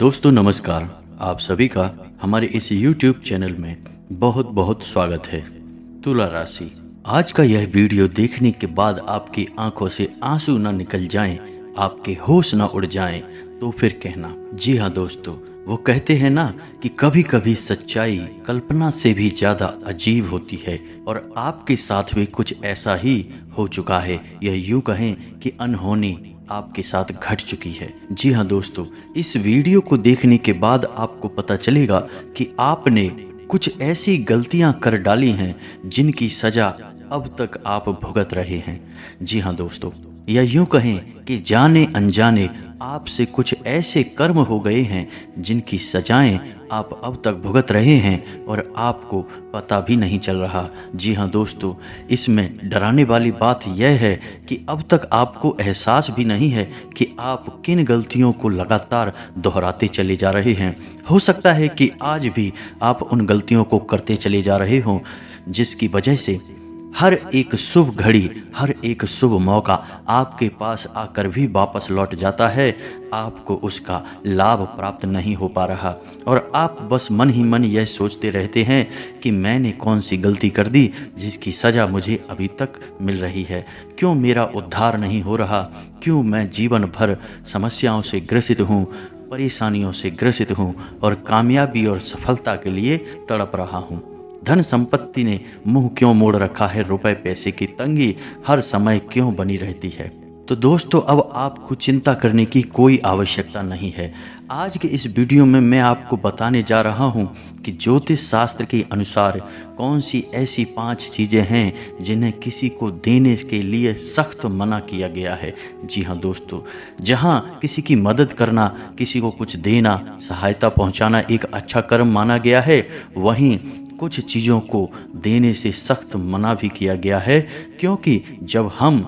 दोस्तों नमस्कार। आप सभी का हमारे इस YouTube चैनल में बहुत बहुत स्वागत है। तुला राशि, आज का यह वीडियो देखने के बाद आपकी आंखों से आंसू ना निकल जाएं, आपके होश ना उड़ जाएं, तो फिर कहना। जी हाँ दोस्तों, वो कहते हैं ना कि कभी कभी सच्चाई कल्पना से भी ज़्यादा अजीब होती है, और आपके साथ भी कुछ ऐसा ही हो चुका है। यह यूँ कहें कि अनहोनी आपके साथ घट चुकी है। जी हाँ दोस्तों, इस वीडियो को देखने के बाद आपको पता चलेगा कि आपने कुछ ऐसी गलतियां कर डाली हैं जिनकी सजा अब तक आप भुगत रहे हैं। जी हाँ दोस्तों, या यूं कहें कि जाने अनजाने आपसे कुछ ऐसे कर्म हो गए हैं जिनकी सजाएं आप अब तक भुगत रहे हैं और आपको पता भी नहीं चल रहा। जी हाँ दोस्तों, इसमें डराने वाली बात यह है कि अब तक आपको एहसास भी नहीं है कि आप किन गलतियों को लगातार दोहराते चले जा रहे हैं। हो सकता है कि आज भी आप उन गलतियों को करते चले जा रहे हों जिसकी वजह से हर एक शुभ घड़ी, हर एक शुभ मौका आपके पास आकर भी वापस लौट जाता है, आपको उसका लाभ प्राप्त नहीं हो पा रहा और आप बस मन ही मन यह सोचते रहते हैं कि मैंने कौन सी गलती कर दी जिसकी सज़ा मुझे अभी तक मिल रही है। क्यों मेरा उद्धार नहीं हो रहा? क्यों मैं जीवन भर समस्याओं से ग्रसित हूँ, परेशानियों से ग्रसित हूँ और कामयाबी और सफलता के लिए तड़प रहा हूँ? धन संपत्ति ने मुंह क्यों मोड़ रखा है? रुपए पैसे की तंगी हर समय क्यों बनी रहती है? तो दोस्तों, अब आपको चिंता करने की कोई आवश्यकता नहीं है। आज के इस वीडियो में मैं आपको बताने जा रहा हूं कि ज्योतिष शास्त्र के अनुसार कौन सी ऐसी 5 चीज़ें हैं जिन्हें किसी को देने के लिए सख्त मना किया गया है। जी हाँ दोस्तों, जहां किसी की मदद करना, किसी को कुछ देना, सहायता पहुंचाना एक अच्छा कर्म माना गया है, वहीं कुछ चीज़ों को देने से सख्त मना भी किया गया है, क्योंकि जब हम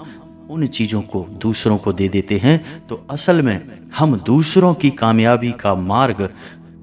उन चीज़ों को दूसरों को दे देते हैं तो असल में हम दूसरों की कामयाबी का मार्ग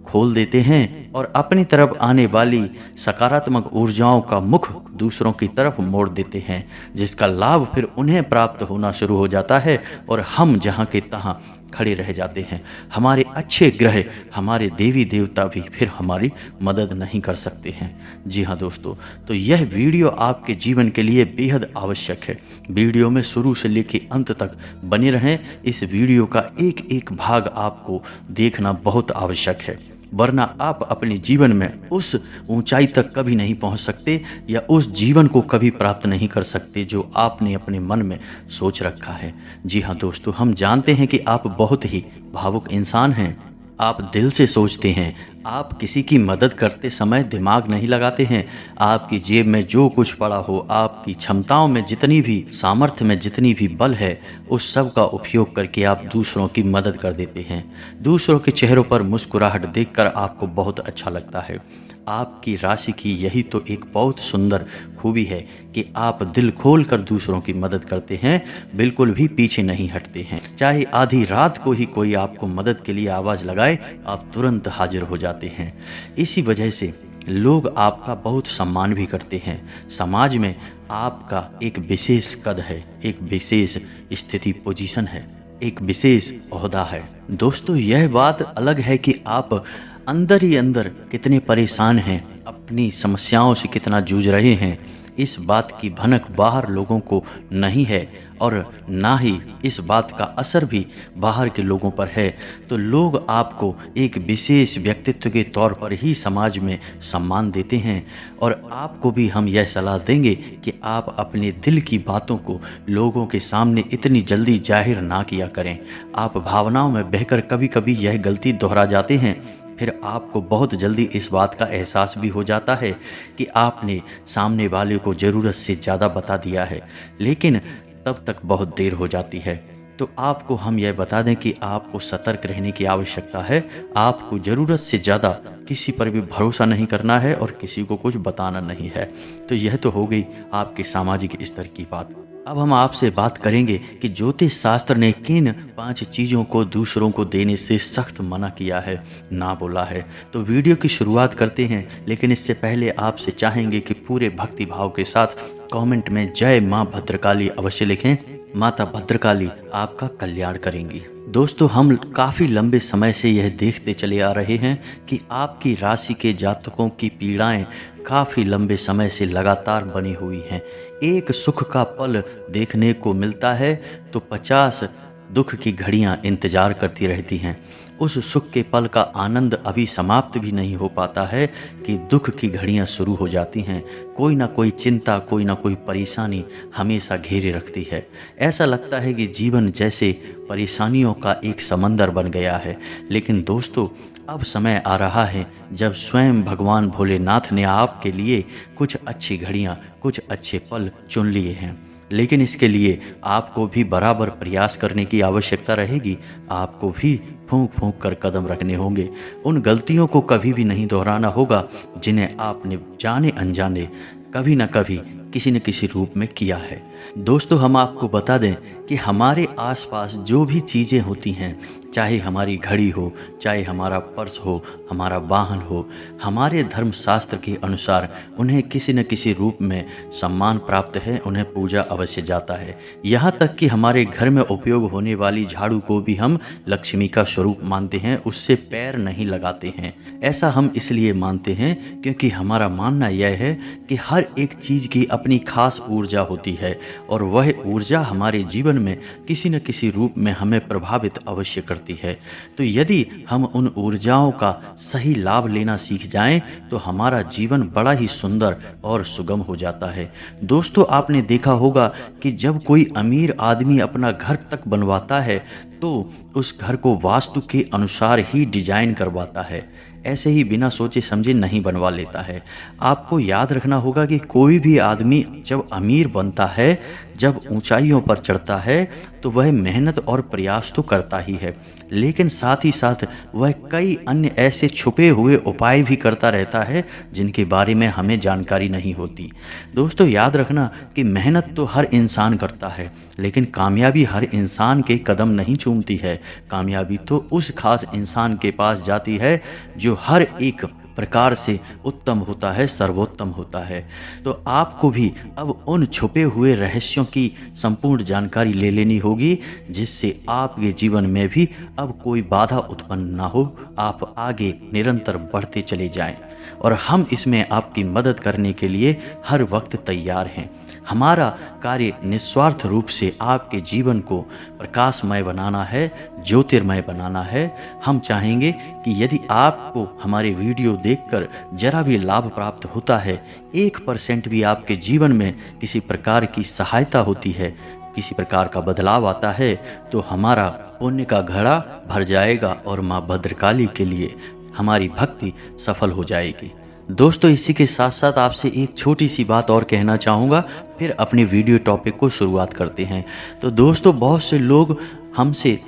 खोल देते हैं और अपनी तरफ आने वाली सकारात्मक ऊर्जाओं का मुख दूसरों की तरफ मोड़ देते हैं, जिसका लाभ फिर उन्हें प्राप्त होना शुरू हो जाता है और हम जहाँ के तहाँ खड़े रह जाते हैं। हमारे अच्छे ग्रह, हमारे देवी देवता भी फिर हमारी मदद नहीं कर सकते हैं। जी हाँ दोस्तों, तो यह वीडियो आपके जीवन के लिए बेहद आवश्यक है। वीडियो में शुरू से लेकर अंत तक बने रहें। इस वीडियो का एक एक भाग आपको देखना बहुत आवश्यक है, वरना आप अपने जीवन में उस ऊंचाई तक कभी नहीं पहुंच सकते या उस जीवन को कभी प्राप्त नहीं कर सकते जो आपने अपने मन में सोच रखा है। जी हाँ दोस्तों, हम जानते हैं कि आप बहुत ही भावुक इंसान हैं। आप दिल से सोचते हैं, आप किसी की मदद करते समय दिमाग नहीं लगाते हैं। आपकी जेब में जो कुछ पड़ा हो, आपकी क्षमताओं में जितनी भी सामर्थ्य में जितनी भी बल है, उस सब का उपयोग करके आप दूसरों की मदद कर देते हैं। दूसरों के चेहरों पर मुस्कुराहट देखकर आपको बहुत अच्छा लगता है। आपकी राशि की यही तो एक बहुत सुंदर खूबी है कि आप दिल खोल कर दूसरों की मदद करते हैं, बिल्कुल भी पीछे नहीं हटते हैं। चाहे आधी रात को ही कोई आपको मदद के लिए आवाज़ लगाए, आप तुरंत हाजिर हो जाते हैं। इसी वजह से लोग आपका बहुत सम्मान भी करते हैं। समाज में आपका एक विशेष कद है, एक विशेष स्थिति पोजीशन है, एक विशेष ओहदा है। दोस्तों, यह बात अलग है कि आप अंदर ही अंदर कितने परेशान हैं, अपनी समस्याओं से कितना जूझ रहे हैं, इस बात की भनक बाहर लोगों को नहीं है और ना ही इस बात का असर भी बाहर के लोगों पर है। तो लोग आपको एक विशेष व्यक्तित्व के तौर पर ही समाज में सम्मान देते हैं और आपको भी हम यह सलाह देंगे कि आप अपने दिल की बातों को लोगों के सामने इतनी जल्दी जाहिर ना किया करें। आप भावनाओं में बहकर कभी कभी यह गलती दोहरा जाते हैं, फिर आपको बहुत जल्दी इस बात का एहसास भी हो जाता है कि आपने सामने वाले को ज़रूरत से ज़्यादा बता दिया है, लेकिन तब तक बहुत देर हो जाती है। तो आपको हम यह बता दें कि आपको सतर्क रहने की आवश्यकता है। आपको ज़रूरत से ज़्यादा किसी पर भी भरोसा नहीं करना है और किसी को कुछ बताना नहीं है। तो यह तो हो गई आपके सामाजिक स्तर की बात। अब हम आपसे बात करेंगे कि ज्योतिष शास्त्र ने किन 5 चीज़ों को दूसरों को देने से सख्त मना किया है, ना बोला है। तो वीडियो की शुरुआत करते हैं, लेकिन इससे पहले आपसे चाहेंगे कि पूरे भक्ति भाव के साथ कमेंट में जय माँ भद्रकाली अवश्य लिखें माता भद्रकाली आपका कल्याण करेंगी। दोस्तों, हम काफ़ी लंबे समय से यह देखते चले आ रहे हैं कि आपकी राशि के जातकों की पीड़ाएं काफ़ी लंबे समय से लगातार बनी हुई हैं। एक सुख का पल देखने को मिलता है तो 50 दुख की घड़ियां इंतज़ार करती रहती हैं। उस सुख के पल का आनंद अभी समाप्त भी नहीं हो पाता है कि दुख की घड़ियां शुरू हो जाती हैं। कोई ना कोई चिंता, कोई ना कोई परेशानी हमेशा घेरे रखती है। ऐसा लगता है कि जीवन जैसे परेशानियों का एक समंदर बन गया है। लेकिन दोस्तों, अब समय आ रहा है जब स्वयं भगवान भोलेनाथ ने आपके लिए कुछ अच्छी घड़ियां, कुछ अच्छे पल चुन लिए हैं। लेकिन इसके लिए आपको भी बराबर प्रयास करने की आवश्यकता रहेगी। आपको भी फूंक फूंक कर कदम रखने होंगे। उन गलतियों को कभी भी नहीं दोहराना होगा जिन्हें आपने जाने अनजाने कभी न कभी किसी न किसी रूप में किया है। दोस्तों, हम आपको बता दें कि हमारे आसपास जो भी चीज़ें होती हैं, चाहे हमारी घड़ी हो, चाहे हमारा पर्स हो, हमारा वाहन हो, हमारे धर्मशास्त्र के अनुसार उन्हें किसी न किसी रूप में सम्मान प्राप्त है, उन्हें पूजा अवश्य जाता है। यहाँ तक कि हमारे घर में उपयोग होने वाली झाड़ू को भी हम लक्ष्मी का स्वरूप मानते हैं, उससे पैर नहीं लगाते हैं। ऐसा हम इसलिए मानते हैं क्योंकि हमारा मानना यह है कि हर एक चीज़ की अपनी खास ऊर्जा होती है और वह ऊर्जा हमारे जीवन में किसी न किसी रूप में हमें प्रभावित अवश्य करती है। तो यदि हम उन ऊर्जाओं का सही लाभ लेना सीख जाएं तो हमारा जीवन बड़ा ही सुंदर और सुगम हो जाता है। दोस्तों, आपने देखा होगा कि जब कोई अमीर आदमी अपना घर तक बनवाता है तो उस घर को वास्तु के अनुसार ही डिजाइन करवाता है। ऐसे ही बिना सोचे समझे नहीं बनवा लेता है। आपको याद रखना होगा कि कोई भी आदमी जब अमीर बनता है, जब ऊंचाइयों पर चढ़ता है, तो वह मेहनत और प्रयास तो करता ही है, लेकिन साथ ही साथ वह कई अन्य ऐसे छुपे हुए उपाय भी करता रहता है जिनके बारे में हमें जानकारी नहीं होती। दोस्तों, याद रखना कि मेहनत तो हर इंसान करता है, लेकिन कामयाबी हर इंसान के कदम नहीं चूमती है। कामयाबी तो उस खास इंसान के पास जाती है जो हर एक प्रकार से उत्तम होता है, सर्वोत्तम होता है। तो आपको भी अब उन छुपे हुए रहस्यों की संपूर्ण जानकारी ले लेनी होगी जिससे आपके जीवन में भी अब कोई बाधा उत्पन्न ना हो, आप आगे निरंतर बढ़ते चले जाएं। और हम इसमें आपकी मदद करने के लिए हर वक्त तैयार हैं। हमारा कार्य निस्वार्थ रूप से आपके जीवन को प्रकाशमय बनाना है, ज्योतिर्मय बनाना है। हम चाहेंगे कि यदि आपको हमारे वीडियो देखकर जरा भी लाभ प्राप्त होता है, 1% भी आपके जीवन में किसी प्रकार की सहायता होती है, किसी प्रकार का बदलाव आता है, तो हमारा पुण्य का घड़ा भर जाएगा और माँ भद्रकाली के लिए हमारी भक्ति सफल हो जाएगी। दोस्तों, इसी के साथ साथ आपसे एक छोटी सी बात और कहना चाहूँगा, फिर अपने वीडियो टॉपिक को शुरुआत करते हैं। तो दोस्तों, बहुत से लोग हमसे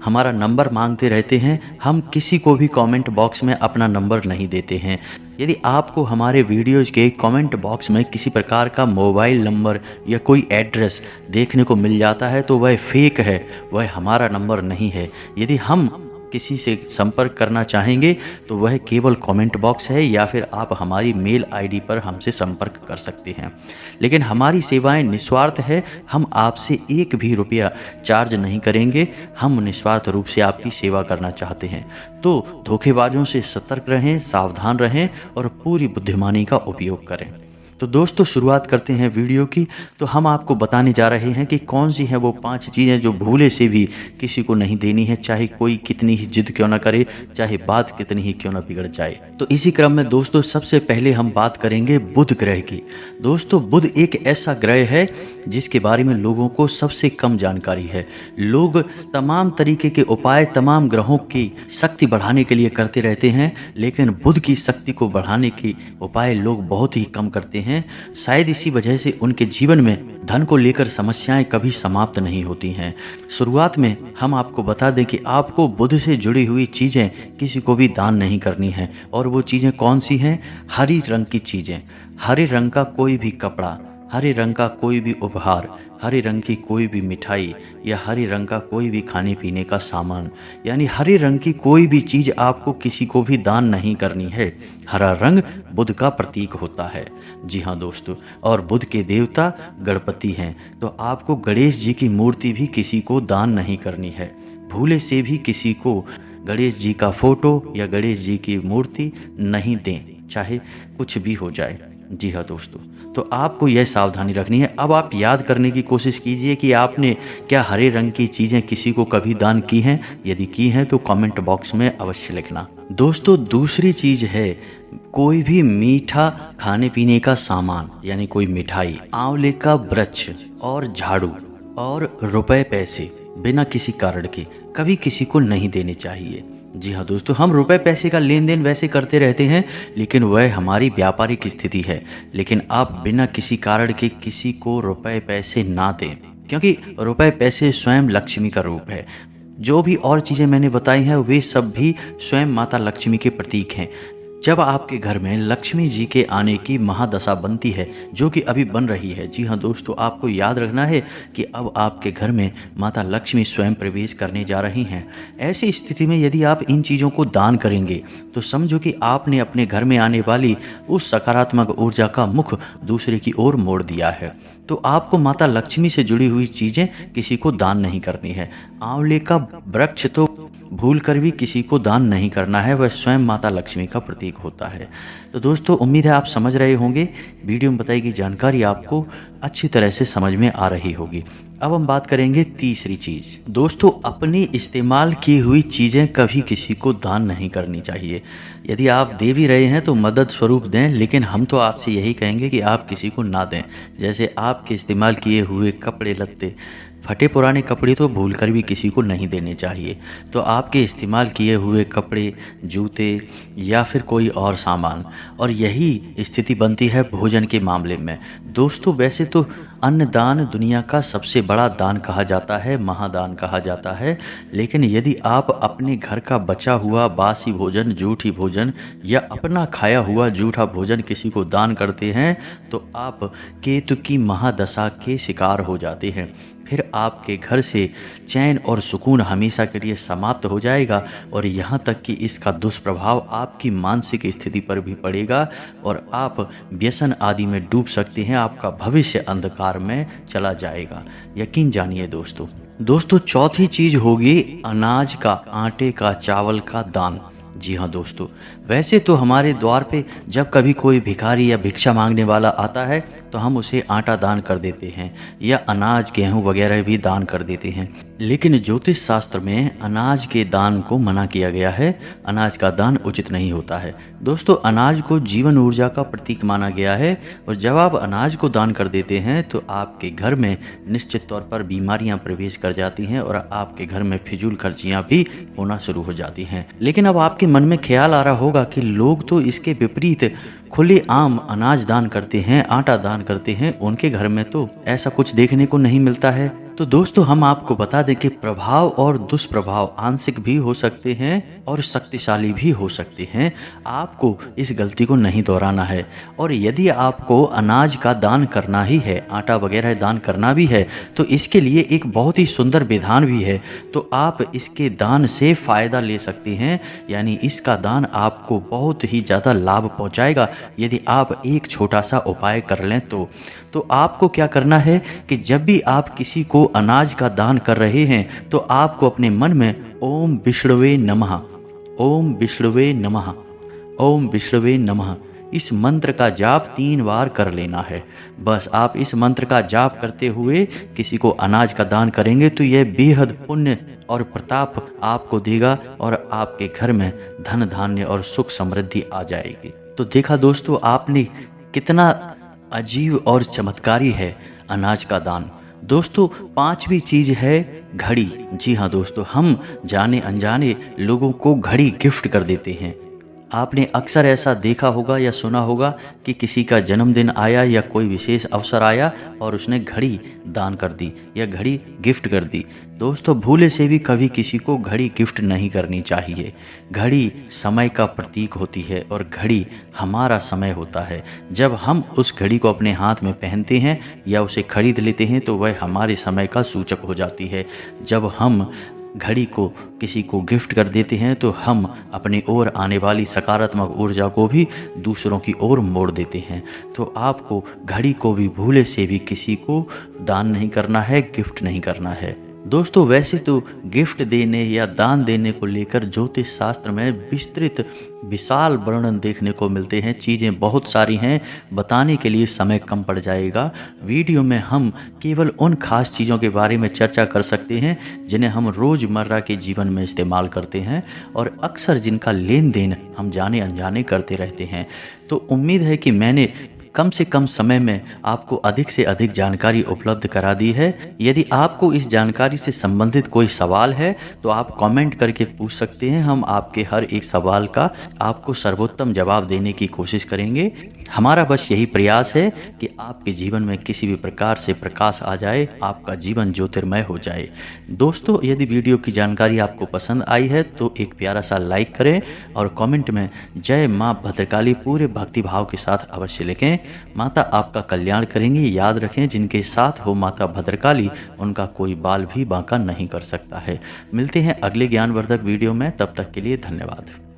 हमारा नंबर मांगते रहते हैं। हम किसी को भी कमेंट बॉक्स में अपना नंबर नहीं देते हैं। यदि आपको हमारे वीडियोज़ के कमेंट बॉक्स में किसी प्रकार का मोबाइल नंबर या कोई एड्रेस देखने को मिल जाता है तो वह फेक है, वह हमारा नंबर नहीं है। यदि हम किसी से संपर्क करना चाहेंगे तो वह केवल कमेंट बॉक्स है या फिर आप हमारी मेल आईडी पर हमसे संपर्क कर सकते हैं। लेकिन हमारी सेवाएं निस्वार्थ है, हम आपसे एक भी रुपया चार्ज नहीं करेंगे। हम निस्वार्थ रूप से आपकी सेवा करना चाहते हैं। तो धोखेबाजों से सतर्क रहें, सावधान रहें और पूरी बुद्धिमानी का उपयोग करें। तो दोस्तों, शुरुआत करते हैं वीडियो की। तो हम आपको बताने जा रहे हैं कि कौन सी हैं वो 5 चीज़ें जो भूले से भी किसी को नहीं देनी है, चाहे कोई कितनी ही जिद क्यों ना करे, चाहे बात कितनी ही क्यों ना बिगड़ जाए। तो इसी क्रम में दोस्तों, सबसे पहले हम बात करेंगे बुध ग्रह की। दोस्तों, बुध एक ऐसा ग्रह है जिसके बारे में लोगों को सबसे कम जानकारी है। लोग तमाम तरीके के उपाय तमाम ग्रहों की शक्ति बढ़ाने के लिए करते रहते हैं, लेकिन बुध की शक्ति को बढ़ाने के उपाय लोग बहुत ही कम करते हैं। शायद इसी वजह से उनके जीवन में धन को लेकर समस्याएं कभी समाप्त नहीं होती हैं। शुरुआत में हम आपको बता दें कि आपको बुध से जुड़ी हुई चीज़ें किसी को भी दान नहीं करनी है। और वो चीज़ें कौन सी हैं? हरी रंग की चीज़ें, हरे रंग का कोई भी कपड़ा, हरे रंग का कोई भी उपहार, हरे रंग की कोई भी मिठाई या हरे रंग का कोई भी खाने पीने का सामान, यानी हरे रंग की कोई भी चीज़ आपको किसी को भी दान नहीं करनी है। हरा रंग बुध का प्रतीक होता है। जी हाँ दोस्तों, और बुध के देवता गणपति हैं, तो आपको गणेश जी की मूर्ति भी किसी को दान नहीं करनी है। भूले से भी किसी को गणेश जी का फोटो या गणेश जी की मूर्ति नहीं दें, चाहे कुछ भी हो जाए। जी हाँ दोस्तों, तो आपको यह सावधानी रखनी है। अब आप याद करने की कोशिश कीजिए कि आपने क्या हरे रंग की चीज़ें किसी को कभी दान की हैं। यदि की हैं तो कमेंट बॉक्स में अवश्य लिखना। दोस्तों दूसरी चीज़ है, कोई भी मीठा खाने पीने का सामान, यानी कोई मिठाई, आंवले का वृक्ष और झाड़ू और रुपए पैसे बिना किसी कारण के कभी किसी को नहीं देने चाहिए। जी हाँ दोस्तों, हम रुपए पैसे का लेन देन वैसे करते रहते हैं, लेकिन वह हमारी व्यापारिक स्थिति है। लेकिन आप बिना किसी कारण के किसी को रुपए पैसे ना दें, क्योंकि रुपए पैसे स्वयं लक्ष्मी का रूप है। जो भी और चीज़ें मैंने बताई हैं वे सब भी स्वयं माता लक्ष्मी के प्रतीक हैं। जब आपके घर में लक्ष्मी जी के आने की महादशा बनती है, जो कि अभी बन रही है, जी हाँ दोस्तों, आपको याद रखना है कि अब आपके घर में माता लक्ष्मी स्वयं प्रवेश करने जा रही हैं। ऐसी स्थिति में यदि आप इन चीज़ों को दान करेंगे तो समझो कि आपने अपने घर में आने वाली उस सकारात्मक ऊर्जा का मुख दूसरे की ओर मोड़ दिया है। तो आपको माता लक्ष्मी से जुड़ी हुई चीज़ें किसी को दान नहीं करनी है। आंवले का वृक्ष तो भूल कर भी किसी को दान नहीं करना है, वह स्वयं माता लक्ष्मी का प्रतीक होता है। तो दोस्तों उम्मीद है आप समझ रहे होंगे। वीडियो में बताई गई जानकारी आपको अच्छी तरह से समझ में आ रही होगी। अब हम बात करेंगे तीसरी चीज़। दोस्तों अपनी इस्तेमाल की हुई चीज़ें कभी किसी को दान नहीं करनी चाहिए। यदि आप दे भी रहे हैं तो मदद स्वरूप दें, लेकिन हम तो आपसे यही कहेंगे कि आप किसी को ना दें। जैसे आपके इस्तेमाल किए हुए कपड़े लत्ते, फटे पुराने कपड़े तो भूल कर भी किसी को नहीं देने चाहिए। तो आपके इस्तेमाल किए हुए कपड़े, जूते या फिर कोई और सामान, और यही स्थिति बनती है भोजन के मामले में। दोस्तों वैसे तो अन्नदान दुनिया का सबसे बड़ा दान कहा जाता है, महादान कहा जाता है। लेकिन यदि आप अपने घर का बचा हुआ बासी भोजन, जूठी भोजन या अपना खाया हुआ जूठा भोजन किसी को दान करते हैं तो आप केतु की महादशा के शिकार हो जाते हैं। फिर आपके घर से चैन और सुकून हमेशा के लिए समाप्त हो जाएगा, और यहाँ तक कि इसका दुष्प्रभाव आपकी मानसिक स्थिति पर भी पड़ेगा और आप व्यसन आदि में डूब सकते हैं। आपका भविष्य अंधकार में चला जाएगा, यकीन जानिए दोस्तों चौथी चीज़ होगी अनाज का, आटे का, चावल का दान। जी हाँ दोस्तों, वैसे तो हमारे द्वार पे जब कभी कोई भिखारी या भिक्षा मांगने वाला आता है तो हम उसे आटा दान कर देते हैं या अनाज, गेहूं वगैरह भी दान कर देते हैं। लेकिन ज्योतिष शास्त्र में अनाज के दान को मना किया गया है। अनाज का दान उचित नहीं होता है। दोस्तों अनाज को जीवन ऊर्जा का प्रतीक माना गया है, और जब आप अनाज को दान कर देते हैं तो आपके घर में निश्चित तौर पर बीमारियां प्रवेश कर जाती हैं और आपके घर में फिजूल खर्चियां भी होना शुरू हो जाती हैं। लेकिन अब आपके मन में ख्याल आ रहा होगा कि लोग तो इसके विपरीत खुले आम अनाज दान करते हैं, आटा दान करते हैं, उनके घर में तो ऐसा कुछ देखने को नहीं मिलता है। तो दोस्तों हम आपको बता दें कि प्रभाव और दुष्प्रभाव आंशिक भी हो सकते हैं और शक्तिशाली भी हो सकते हैं। आपको इस गलती को नहीं दोहराना है। और यदि आपको अनाज का दान करना ही है, आटा वगैरह दान करना भी है, तो इसके लिए एक बहुत ही सुंदर विधान भी है। तो आप इसके दान से फ़ायदा ले सकते हैं, यानी इसका दान आपको बहुत ही ज़्यादा लाभ पहुंचाएगा यदि आप एक छोटा सा उपाय कर लें तो आपको क्या करना है कि जब भी आप किसी को अनाज का दान कर रहे हैं तो आपको अपने मन में ओम विष्णुवे नमः, ओम विष्णुवे नमः, ओम विष्णुवे नमः इस मंत्र का जाप 3 बार कर लेना है। बस आप इस मंत्र का जाप करते हुए किसी को अनाज का दान करेंगे तो यह बेहद पुण्य और प्रताप आपको देगा और आपके घर में धन धान्य और सुख समृद्धि आ जाएगी। तो देखा दोस्तों आपने कितना अजीब और चमत्कारी है अनाज का दान। दोस्तों 5वीं चीज़ है घड़ी। जी हाँ दोस्तों, हम जाने अनजाने लोगों को घड़ी गिफ्ट कर देते हैं। आपने अक्सर ऐसा देखा होगा या सुना होगा कि किसी का जन्मदिन आया या कोई विशेष अवसर आया और उसने घड़ी दान कर दी या घड़ी गिफ्ट कर दी। दोस्तों, भूले से भी कभी किसी को घड़ी गिफ्ट नहीं करनी चाहिए। घड़ी समय का प्रतीक होती है और घड़ी हमारा समय होता है। जब हम उस घड़ी को अपने हाथ में पहनते हैं या उसे खरीद लेते हैं तो वह हमारे समय का सूचक हो जाती है। जब हम घड़ी को किसी को गिफ्ट कर देते हैं तो हम अपनी ओर आने वाली सकारात्मक ऊर्जा को भी दूसरों की ओर मोड़ देते हैं। तो आपको घड़ी को भी भूले से भी किसी को दान नहीं करना है, गिफ्ट नहीं करना है। दोस्तों, वैसे तो गिफ्ट देने या दान देने को लेकर ज्योतिष शास्त्र में विस्तृत विशाल वर्णन देखने को मिलते हैं। चीज़ें बहुत सारी हैं, बताने के लिए समय कम पड़ जाएगा। वीडियो में हम केवल उन खास चीज़ों के बारे में चर्चा कर सकते हैं जिन्हें हम रोज़मर्रा के जीवन में इस्तेमाल करते हैं और अक्सर जिनका लेन देन हम जाने अनजाने करते रहते हैं। तो उम्मीद है कि मैंने कम से कम समय में आपको अधिक से अधिक जानकारी उपलब्ध करा दी है। यदि आपको इस जानकारी से संबंधित कोई सवाल है तो आप कमेंट करके पूछ सकते हैं। हम आपके हर एक सवाल का आपको सर्वोत्तम जवाब देने की कोशिश करेंगे। हमारा बस यही प्रयास है कि आपके जीवन में किसी भी प्रकार से प्रकाश आ जाए, आपका जीवन ज्योतिर्मय हो जाए। दोस्तों, यदि वीडियो की जानकारी आपको पसंद आई है तो एक प्यारा सा लाइक करें और कमेंट में जय माँ भद्रकाली पूरे भक्ति भाव के साथ अवश्य लिखें। माता आपका कल्याण करेंगी। याद रखें, जिनके साथ हो माता भद्रकाली उनका कोई बाल भी बांका नहीं कर सकता है। मिलते हैं अगले ज्ञानवर्धक वीडियो में, तब तक के लिए धन्यवाद।